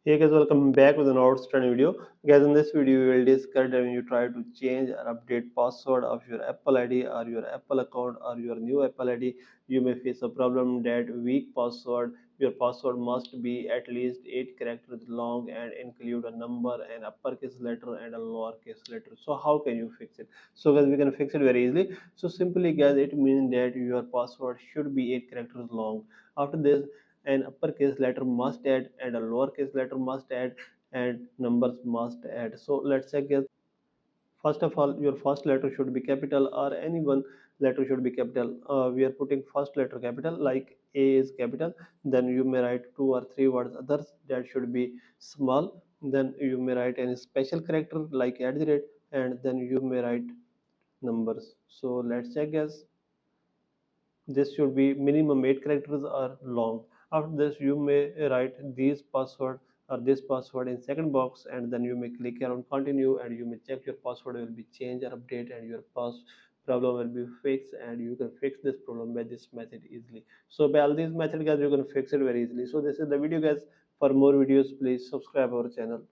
Hey guys, welcome back with an outstanding video. Guys, in this video, we will discuss that when you try to change or update password of your Apple ID or your Apple account or your new Apple ID, you may face a problem that weak password. Your password must be at least 8 characters long and include a number, an uppercase letter, and a lowercase letter. So how can you fix it? So guys, we can fix it very easily. So simply, guys, it means that your password should be 8 characters long. After this, an uppercase letter must add and a lowercase letter must add and numbers must add. So let's check it. First of all, your first letter should be capital or any one letter should be capital. We are putting first letter capital like A is capital. Then you may write two or three words others that should be small. Then you may write any special character like at the rate, and then you may write numbers. So let's check as this should be minimum 8 characters or long. After this, you may write these password or this password in second box, and then you may click here on continue, and you may check your password will be changed or update, and your pass problem will be fixed, and you can fix this problem by this method easily. So by all these methods, guys, you can fix it very easily. So this is the video, guys. For more videos, please subscribe our channel.